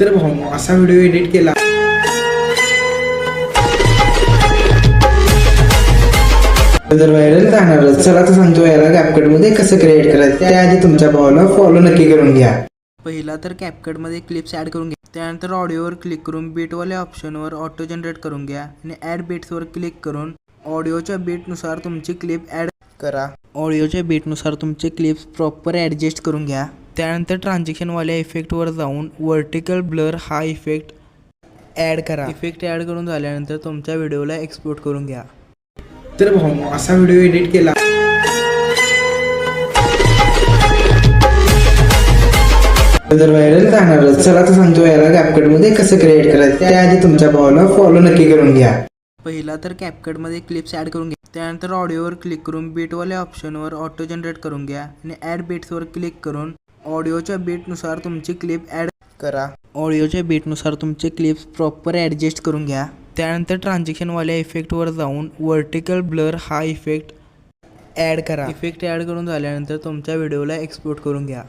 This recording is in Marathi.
तर भाऊ असा व्हिडिओ एडिट केला तर व्हायरल जाणार. चला तर सांगतो याला कॅपकट मध्ये कसं क्रिएट करायचं. त्याआधी तुमच्या भावाला फॉलो नक्की करून घ्या. पहिला तर कॅपकट मध्ये क्लिप्स ऍड करून घ्या. त्यानंतर ऑडिओवर क्लिक करून बीटवाल्या ऑप्शनवर ऑटो जनरेट करून घ्या आणि ऍड बीट्सवर क्लिक करून ऑडिओच्या बीटनुसार तुमची क्लिप ऍड करा. ऑडिओच्या बीटनुसार तुमचे क्लिप्स प्रॉपर ॲडजस्ट करून घ्या. त्यानंतर ट्रान्झॅक्शनवाल्या इफेक्टवर जाऊन वर्टिकल ब्लर हा इफेक्ट ॲड करा. इफेक्ट ॲड करून झाल्यानंतर तुमच्या व्हिडिओला एक्सपोर्ट करून घ्या. तर भाऊ असा व्हिडिओ एडिट केला तर व्हायरल जाणार. चला तर सांगतो याला कॅपकट मध्ये कसं क्रिएट करायचं. त्याआधी तुमच्या भावाला फॉलो नक्की करून घ्या. पहिला तर कॅपकट मध्ये क्लिप्स ऍड करून घ्या. त्यानंतर ऑडिओवर क्लिक करून बीटवाल्या ऑप्शनवर ऑटो जनरेट करून घ्या आणि ऍड बीट्सवर क्लिक करून ऑडिओच्या बीटनुसार तुमची क्लिप ॲड करा. ऑडिओच्या बीटनुसार तुमचे क्लिप्स प्रॉपर ॲडजस्ट करून घ्या. त्यानंतर ट्रान्झॅक्शनवाल्या इफेक्टवर जाऊन वर्टिकल ब्लर हा इफेक्ट ॲड करा. इफेक्ट ॲड करून झाल्यानंतर तुमच्या व्हिडिओला एक्सपोर्ट करून घ्या.